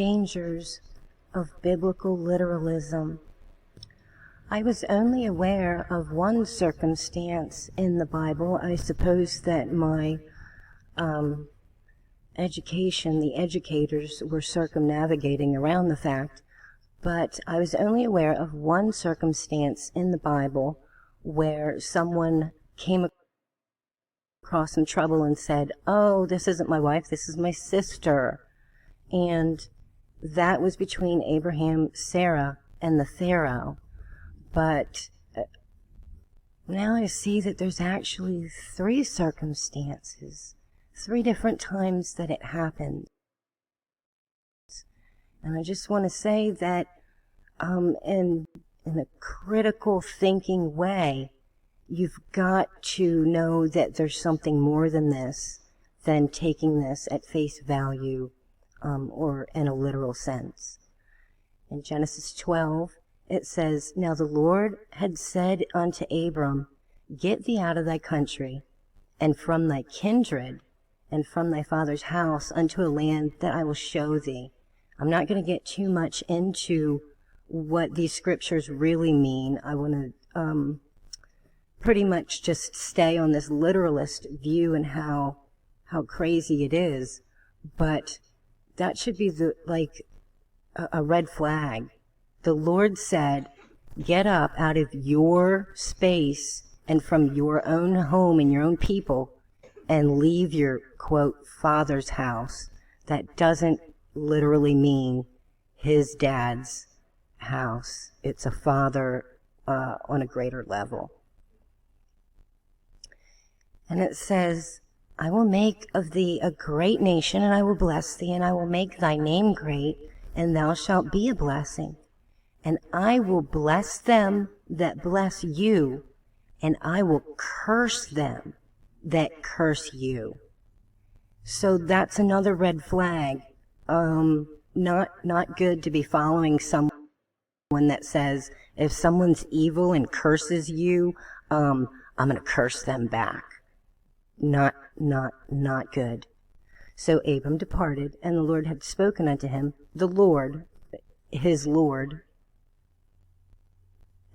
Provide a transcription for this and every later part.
dangers of biblical literalism. I was only aware of one circumstance in the Bible. I suppose that my education, the educators were circumnavigating around the fact, but I was only aware of one circumstance in the Bible where someone came across some trouble and said, "Oh, this isn't my wife, this is my sister." And that was between Abraham, Sarah, and the Pharaoh. But now I see that there's actually 3 circumstances, 3 different times that it happened. And I just want to say that in a critical thinking way, you've got to know that there's something more than this, than taking this at face value or in a literal sense. In Genesis 12, it says, "Now the Lord had said unto Abram, Get thee out of thy country, and from thy kindred, and from thy father's house, unto a land that I will show thee." I'm not going to get too much into what these scriptures really mean. I want to pretty much just stay on this literalist view and how crazy it is. But that should be a red flag. The Lord said, get up out of your space and from your own home and your own people and leave your, quote, father's house. That doesn't literally mean his dad's house. It's a father on a greater level. And it says, "I will make of thee a great nation, and I will bless thee, and I will make thy name great, and thou shalt be a blessing. And I will bless them that bless you, and I will curse them that curse you." So that's another red flag. Not good to be following someone that says, if someone's evil and curses you, I'm going to curse them back. Not good. So Abram departed, and the Lord had spoken unto him, the Lord, his Lord,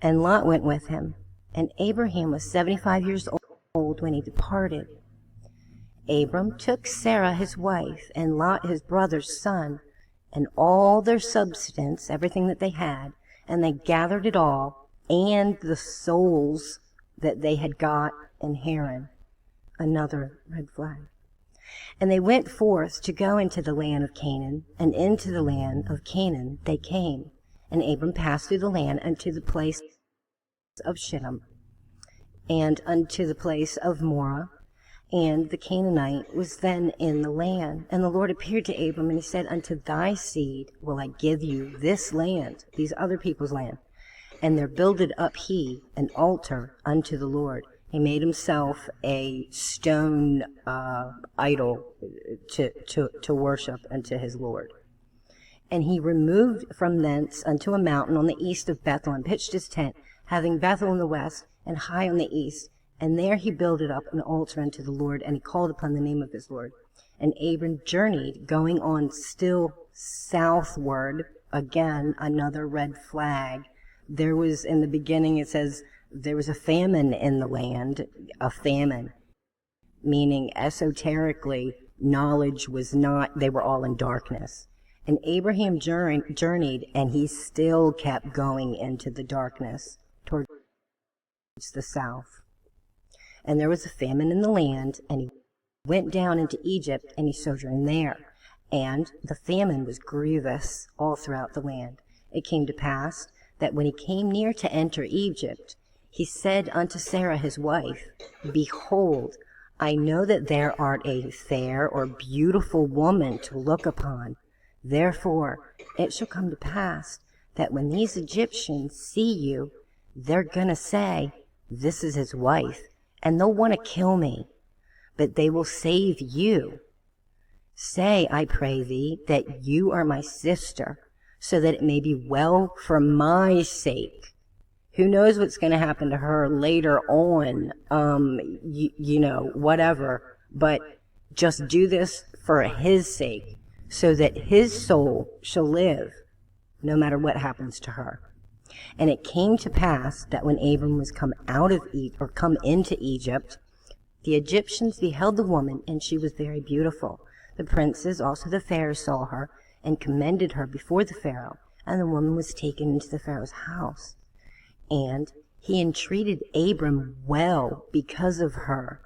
and Lot went with him. And Abraham was 75 years old when he departed. Abram took Sarah his wife, and Lot his brother's son, and all their substance, everything that they had, and they gathered it all, and the souls that they had got in Haran. Another red flag. And they went forth to go into the land of Canaan, and into the land of Canaan they came. And Abram passed through the land unto the place of Shittim, and unto the place of Morah, and the Canaanite was then in the land. And the Lord appeared to Abram, and he said, Unto thy seed will I give you this land, these other people's land. And there builded up he an altar unto the Lord. He made himself a stone idol to worship unto his Lord. And he removed from thence unto a mountain on the east of Bethel, and pitched his tent, having Bethel in the west, and Hai on the east. And there he builded up an altar unto the Lord, and he called upon the name of his Lord. And Abram journeyed, going on still southward. Again, another red flag. There was, in the beginning, it says, there was a famine in the land, a famine, meaning esoterically, knowledge was not, they were all in darkness. And Abraham journeyed, and he still kept going into the darkness towards the south. And there was a famine in the land, and he went down into Egypt, and he sojourned there. And the famine was grievous all throughout the land. It came to pass that when he came near to enter Egypt, he said unto Sarah his wife, Behold, I know that thou art a fair or beautiful woman to look upon. Therefore it shall come to pass that when these Egyptians see you, they're going to say, This is his wife, and they'll want to kill me, but they will save you. Say, I pray thee, that you are my sister, so that it may be well for my sake. Who knows what's going to happen to her later on, whatever. But just do this for his sake, so that his soul shall live, no matter what happens to her. And it came to pass that when Abram was come into Egypt, the Egyptians beheld the woman, and she was very beautiful. The princes, also the Pharaoh, saw her, and commended her before the Pharaoh. And the woman was taken into the Pharaoh's house. And he entreated Abram well because of her.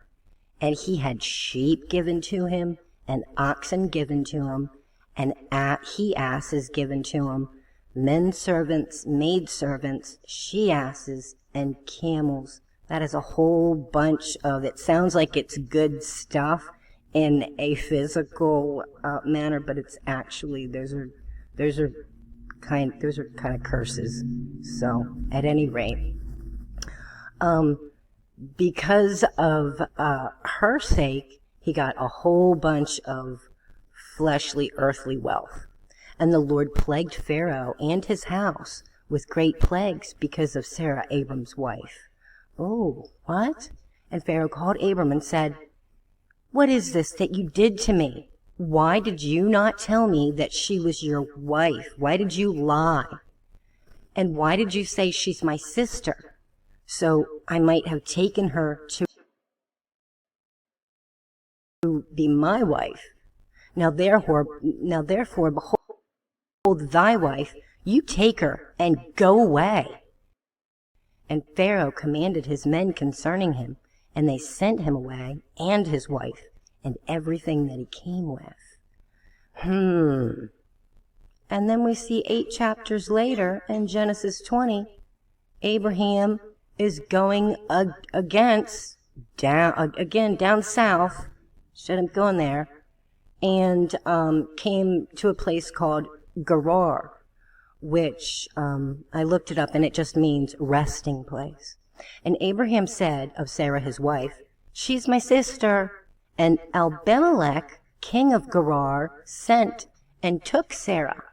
And he had sheep given to him, and oxen given to him, and he-asses given to him, men servants, maid servants, she-asses, and camels. That is a whole bunch of, it sounds like it's good stuff in a physical manner, but it's actually, those are kind of curses. So, at any rate, because of her sake, he got a whole bunch of fleshly, earthly wealth. And the Lord plagued Pharaoh and his house with great plagues because of Sarah, Abram's wife. Oh, what? And Pharaoh called Abram and said, "What is this that you did to me? Why did you not tell me that she was your wife? Why did you lie? And why did you say she's my sister? So I might have taken her to be my wife. Now therefore, behold thy wife, you take her and go away." And Pharaoh commanded his men concerning him, and they sent him away, and his wife, and everything that he came with. And then we see 8 chapters later in Genesis 20, Abraham is going down south, shouldn't have gone there, and came to a place called Gerar, which I looked it up, and it just means resting place. And Abraham said of Sarah his wife, "She's my sister." And Abimelech, king of Gerar, sent and took Sarah.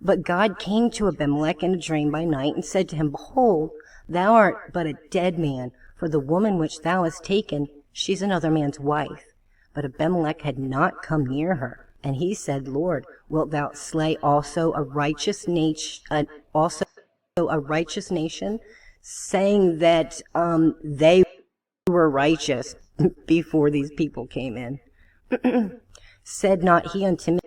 But God came to Abimelech in a dream by night, and said to him, "Behold, thou art but a dead man, for the woman which thou hast taken, she's another man's wife." But Abimelech had not come near her. And he said, "Lord, wilt thou slay also a righteous nation, saying that they were righteous before these people came in? Said not he unto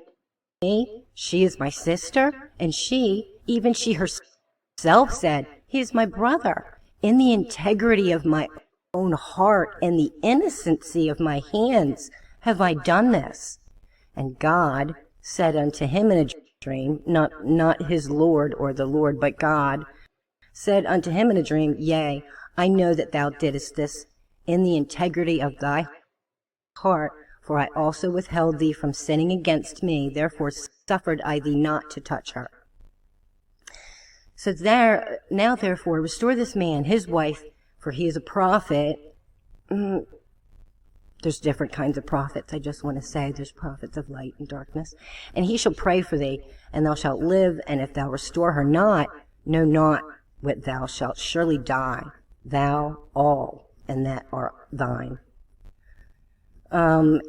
me, she is my sister? And she, even she herself said, he is my brother. In the integrity of my own heart and the innocency of my hands have I done this." And God said unto him in a dream, not his Lord or the Lord, but God said unto him in a dream, "Yea, I know that thou didst this in the integrity of thy heart, for I also withheld thee from sinning against me, therefore suffered I thee not to touch her." So now therefore restore this man, his wife, for he is a prophet. There's different kinds of prophets, I just want to say. There's prophets of light and darkness. "And he shall pray for thee, and thou shalt live, and if thou restore her not, know not what thou shalt surely die, thou all, and that are thine."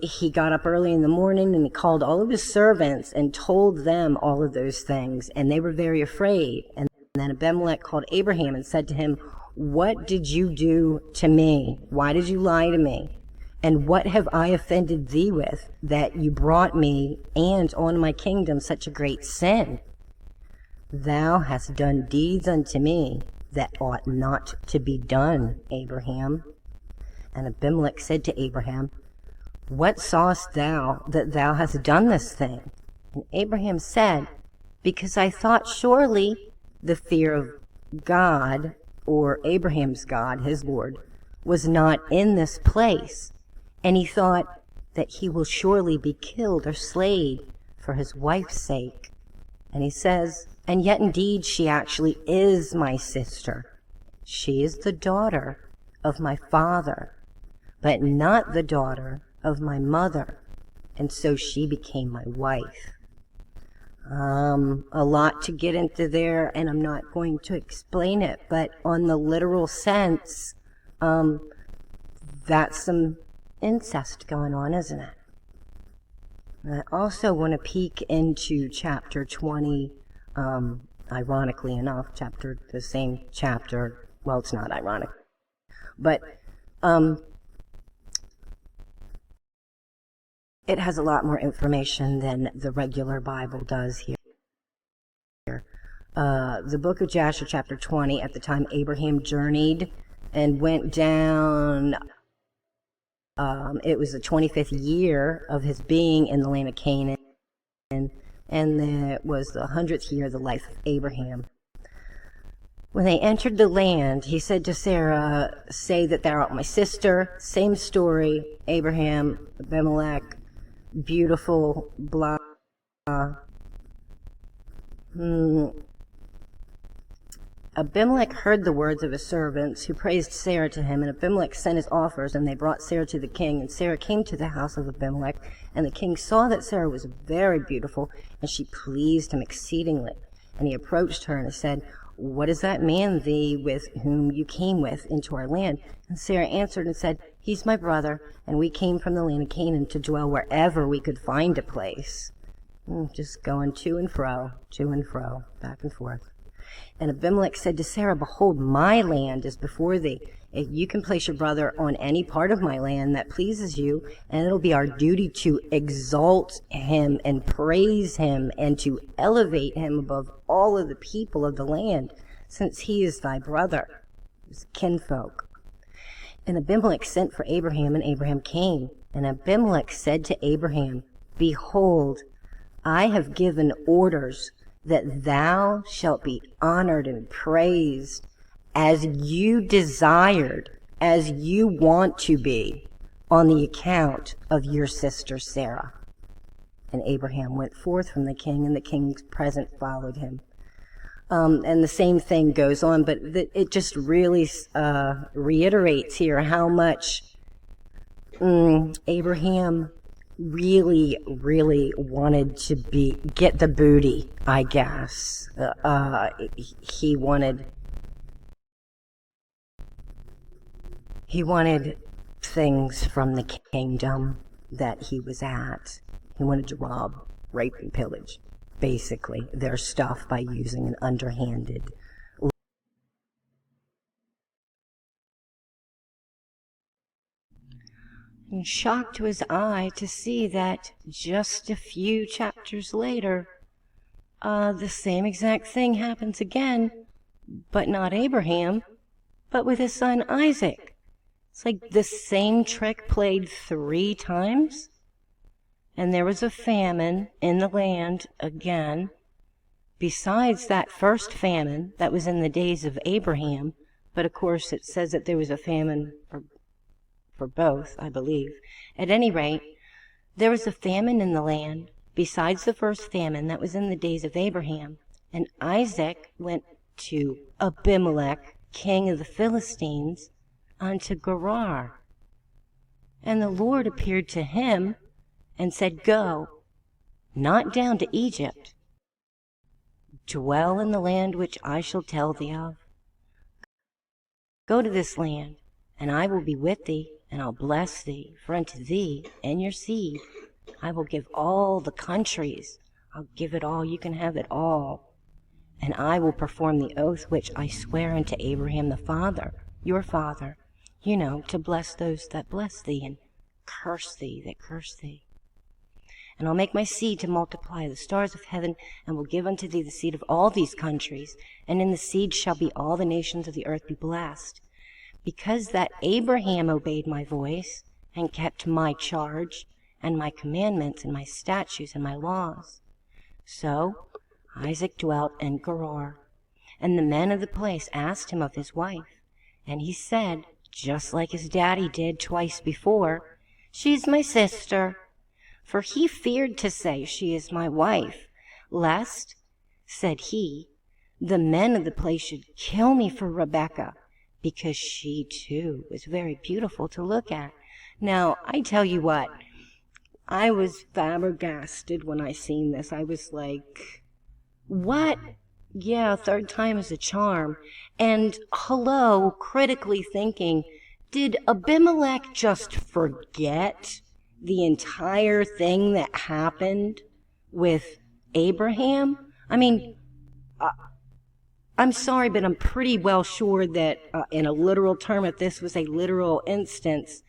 He got up early in the morning, and he called all of his servants and told them all of those things, and they were very afraid. And then Abimelech called Abraham and said to him, "What did you do to me? Why did you lie to me? And what have I offended thee with, that you brought me and on my kingdom such a great sin? Thou hast done deeds unto me that ought not to be done, Abraham." And Abimelech said to Abraham, "What sawest thou that thou hast done this thing?" And Abraham said, "Because I thought surely the fear of God," or Abraham's God, his Lord, "was not in this place. And he thought that he will surely be killed or slayed for his wife's sake." And he says, "And yet indeed she actually is my sister. She is the daughter of my father, but not the daughter of my mother. And so she became my wife." A lot to get into there, and I'm not going to explain it, but on the literal sense, that's some incest going on, isn't it? I also want to peek into chapter 20, ironically enough, the same chapter. Well, it's not ironic, but it has a lot more information than the regular Bible does here. The book of Jasher, chapter 20, at the time Abraham journeyed and went down, it was the 25th year of his being in the land of Canaan, and it was the 100th year of the life of Abraham. When they entered the land, he said to Sarah, "Say that thou art my sister." Same story, Abraham, Abimelech, beautiful, blah. Abimelech heard the words of his servants, who praised Sarah to him, and Abimelech sent his offers, and they brought Sarah to the king. And Sarah came to the house of Abimelech, and the king saw that Sarah was very beautiful, and she pleased him exceedingly. And he approached her and said, "What is that man thee with whom you came with into our land?" And Sarah answered and said, "He's my brother, and we came from the land of Canaan to dwell wherever we could find a place." Just going to and fro, back and forth. And Abimelech said to Sarah, "Behold, my land is before thee. If you can place your brother on any part of my land that pleases you, and it'll be our duty to exalt him and praise him and to elevate him above all of the people of the land, since he is thy brother," his kinfolk. And Abimelech sent for Abraham, and Abraham came. And Abimelech said to Abraham, "Behold, I have given orders that thou shalt be honored and praised as you desired, as you want to be, on the account of your sister Sarah." And Abraham went forth from the king, and the king's present followed him. And the same thing goes on, but it just really reiterates here how much Abraham really wanted to get the booty, I guess. He wanted things from the kingdom that he was at. He wanted to rob, rape, and pillage, basically, their stuff by using an underhanded. And shocked to his eye to see that just a few chapters later, the same exact thing happens again, but not Abraham, but with his son Isaac. It's like the same trick played 3 times. And there was a famine in the land again, besides that first famine that was in the days of Abraham. But of course it says that there was a famine for both, I believe. At any rate, there was a famine in the land, besides the first famine that was in the days of Abraham. And Isaac went to Abimelech, king of the Philistines, unto Gerar. And the Lord appeared to him and said, "Go, not down to Egypt. Dwell in the land which I shall tell thee of. Go to this land, and I will be with thee, and I'll bless thee, for unto thee and your seed I will give all the countries. I'll give it all, you can have it all. And I will perform the oath which I swear unto Abraham the father, your father, to bless those that bless thee, and curse thee that curse thee. And I'll make my seed to multiply the stars of heaven, and will give unto thee the seed of all these countries, and in the seed shall be all the nations of the earth be blessed. Because that Abraham obeyed my voice, and kept my charge, and my commandments, and my statutes, and my laws. So Isaac dwelt in Gerar. And the men of the place asked him of his wife. And he said, just like his daddy did twice before, "She's my sister." For he feared to say, "She is my wife," lest, said he, the men of the place should kill me for Rebekah, because she too was very beautiful to look at. Now, I tell you what, I was flabbergasted when I seen this. I was like, what? Yeah, 3rd time is a charm. And critically thinking, did Abimelech just forget the entire thing that happened with Abraham? I mean, I'm sorry, but I'm pretty well sure that in a literal term, if this was a literal instance,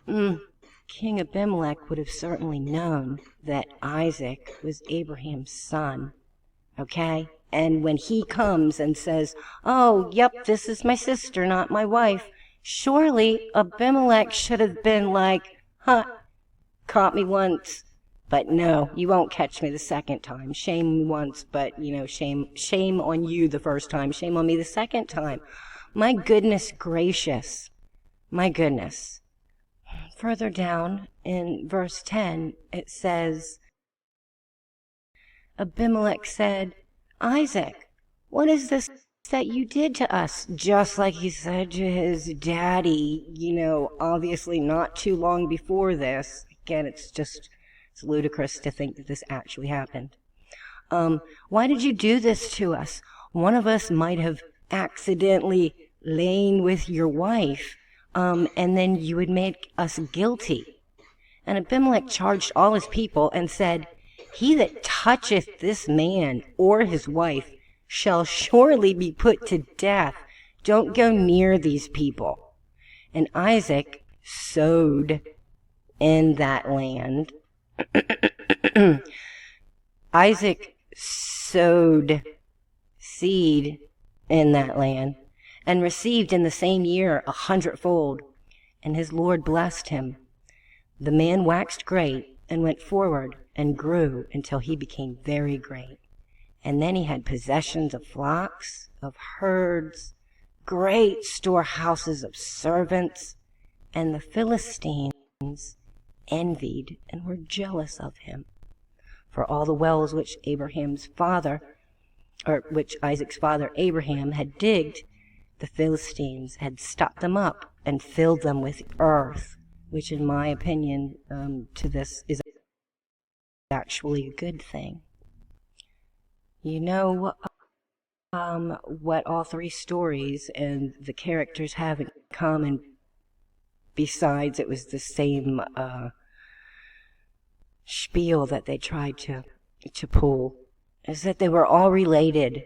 King Abimelech would have certainly known that Isaac was Abraham's son, okay? And when he comes and says, oh, yep, this is my sister, not my wife, surely Abimelech should have been like, caught me once, but no, you won't catch me the second time. Shame me once, but, shame on you the first time. Shame on me the second time. My goodness gracious. My goodness. Further down in verse 10, it says, Abimelech said, Isaac, what is this that you did to us? Just like he said to his daddy, obviously not too long before this. Again, it's ludicrous to think that this actually happened. Why did you do this to us? One of us might have accidentally lain with your wife, and then you would make us guilty. And Abimelech charged all his people and said, he that toucheth this man or his wife shall surely be put to death. Don't go near these people. And Isaac sowed in that land. Isaac sowed seed in that land and received in the same year 100-fold, and his Lord blessed him. The man waxed great and went forward and grew until he became very great. And then he had possessions of flocks, of herds, great storehouses of servants, and the Philistines envied and were jealous of him. For all the wells which Isaac's father Abraham had digged, the Philistines had stopped them up and filled them with earth, which in my opinion to this is actually a good thing. What all three stories and the characters have in common, besides it was the same spiel that they tried to pull, is that they were all related.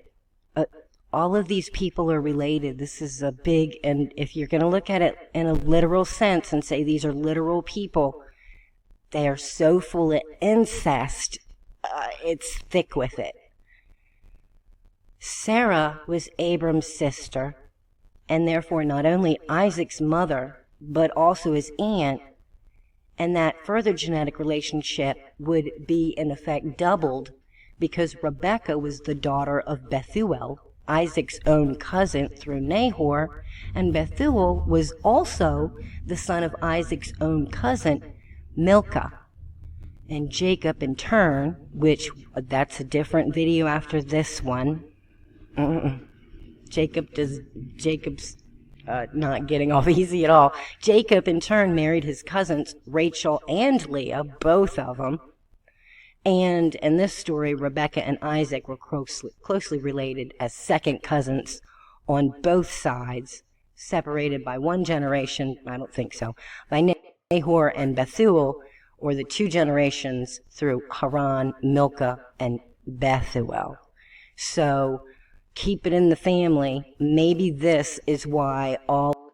All of these people are related. This is a big, and if you're going to look at it in a literal sense and say these are literal people, they are so full of incest, it's thick with it. Sarah was Abram's sister, and therefore not only Isaac's mother, but also his aunt, and that further genetic relationship would be in effect doubled because Rebekah was the daughter of Bethuel, Isaac's own cousin through Nahor, and Bethuel was also the son of Isaac's own cousin, Milcah. And Jacob in turn, which that's a different video after this one. Jacob's not getting off easy at all. Jacob in turn married his cousins Rachel and Leah, both of them. And in this story, Rebekah and Isaac were closely related as second cousins on both sides, separated by one generation, I don't think so, by Nahor and Bethuel, or the two generations through Haran, Milcah, and Bethuel. So keep it in the family. Maybe this is why all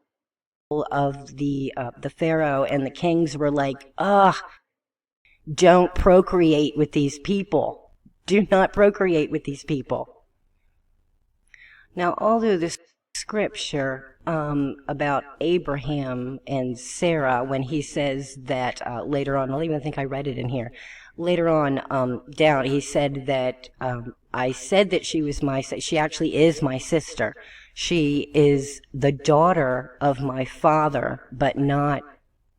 of the Pharaoh and the kings were like, don't procreate with these people. Do not procreate with these people. Now, although the scripture about Abraham and Sarah, when he says that later on, I don't even think I read it in here, later on down, he said that I said that she actually is my sister. She is the daughter of my father, but not,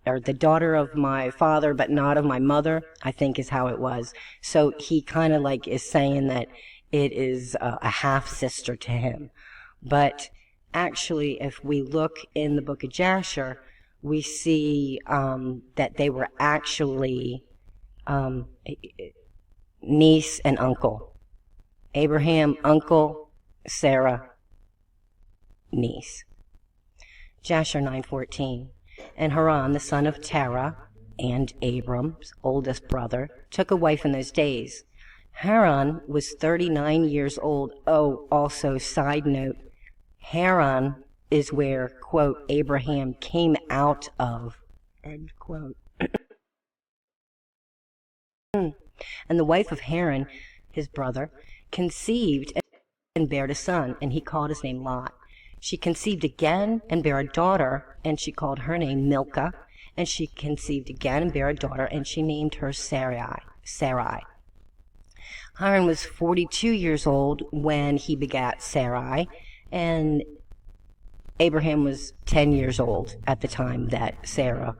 or the daughter of my father, but not of my mother, I think is how it was. So he kind of like is saying that it is a half-sister to him. But actually, if we look in the book of Jasher, we see that they were actually niece and uncle. Abraham, uncle, Sarah, niece. Jasher 9:14. And Haran, the son of Terah, and Abram's oldest brother, took a wife in those days. Haran was 39 years old. Oh, also, side note, Haran is where, quote, Abraham came out of, end quote. And the wife of Haran, his brother, conceived and bare a son, and he called his name Lot. She conceived again and bare a daughter, and she called her name Milcah. And she conceived again and bare a daughter, and she named her Sarai. Haran was 42 years old when he begat Sarai, and Abraham was 10 years old at the time that Sarah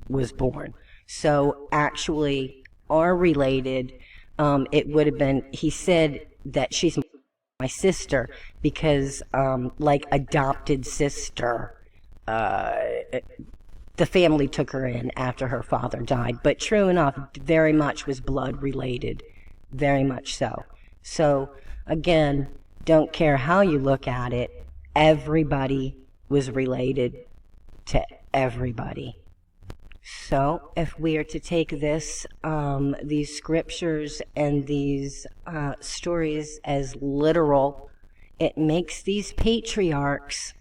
was born. So actually, are related. It would have been, he said that she's my sister because, like adopted sister, the family took her in after her father died. But true enough, very much was blood related. Very much so. So, again, don't care how you look at it, everybody was related to everybody. So, if we are to take this, these scriptures and these stories as literal, it makes these patriarchs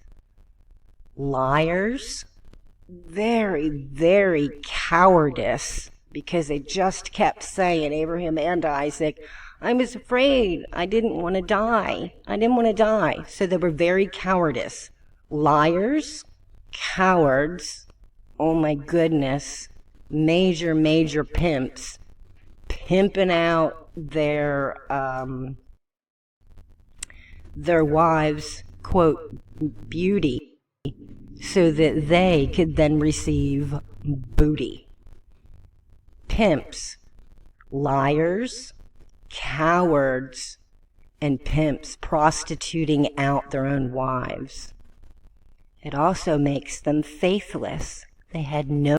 liars, very, very cowardice, because they just kept saying, Abraham and Isaac, I was afraid. I didn't want to die. So they were very cowardice. Liars, cowards, oh my goodness, major pimps, pimping out their wives' quote beauty so that they could then receive booty. Pimps, liars, cowards, and pimps prostituting out their own wives. It also makes them faithless. They had no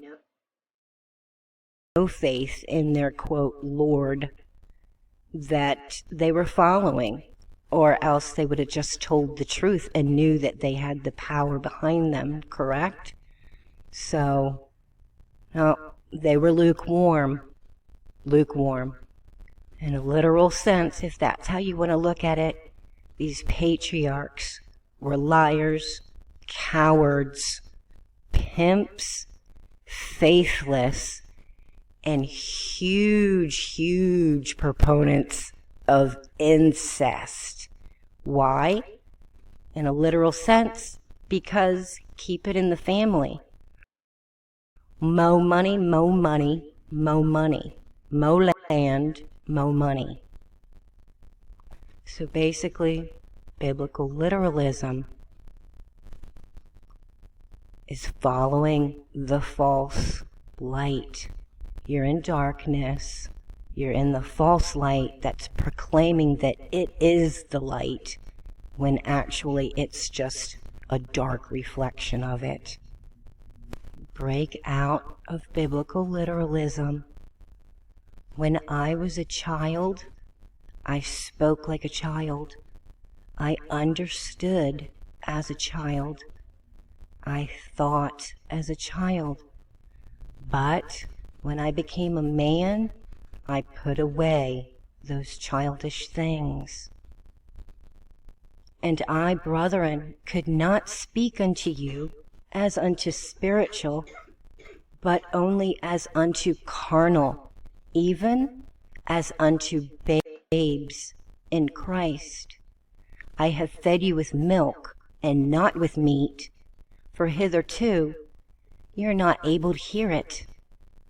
faith in their, quote, Lord that they were following, or else they would have just told the truth and knew that they had the power behind them, correct? So, no, they were lukewarm. In a literal sense, if that's how you want to look at it, these patriarchs were liars, cowards, pimps, faithless, and huge proponents of incest. Why? In a literal sense, because keep it in the family. Mo money, mo money, mo money. Mo land, mo money. So basically, biblical literalism is following the false light. You're in darkness. You're in the false light that's proclaiming that it is the light, when actually it's just a dark reflection of it. Break out of biblical literalism. When I was a child, I spoke like a child. I understood as a child. I thought as a child. But when I became a man, I put away those childish things. And I, brethren, could not speak unto you as unto spiritual, but only as unto carnal, even as unto babes in Christ. I have fed you with milk and not with meat, for hitherto you are not able to hear it,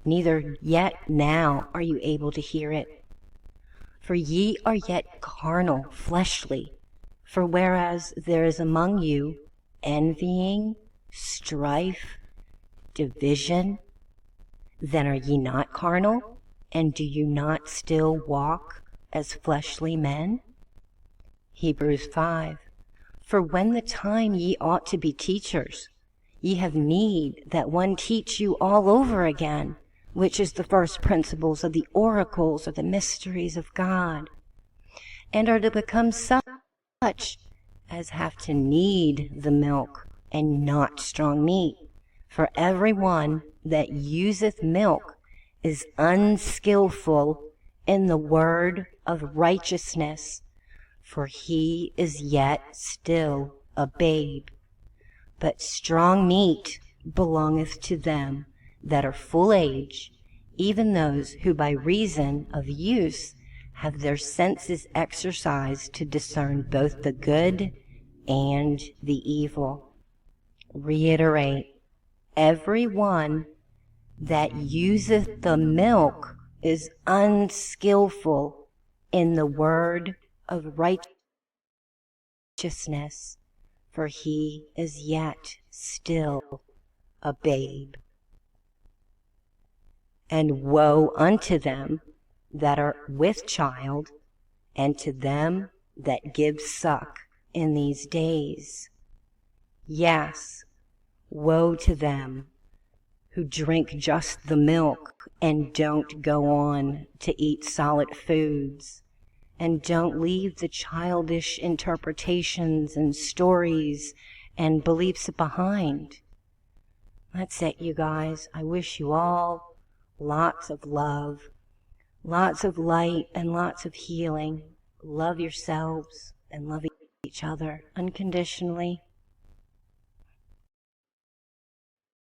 neither yet now are you able to hear it. For ye are yet carnal, fleshly. For whereas there is among you envying, strife, division, then are ye not carnal, and do you not still walk as fleshly men? Hebrews 5. For when the time ye ought to be teachers, ye have need that one teach you all over again, which is the first principles of the oracles of the mysteries of God, and are to become such as have to need the milk and not strong meat. For every one that useth milk is unskillful in the word of righteousness, for he is yet still a babe. But strong meat belongeth to them that are full age, even those who by reason of use have their senses exercised to discern both the good and the evil. Reiterate, every one that useth the milk is unskillful in the word of righteousness, for he is yet still a babe. And woe unto them that are with child, and to them that give suck in these days. Yes, woe to them who drink just the milk and don't go on to eat solid foods, and don't leave the childish interpretations and stories and beliefs behind. That's it, you guys. I wish you all lots of love, lots of light, and lots of healing. Love yourselves and love each other unconditionally.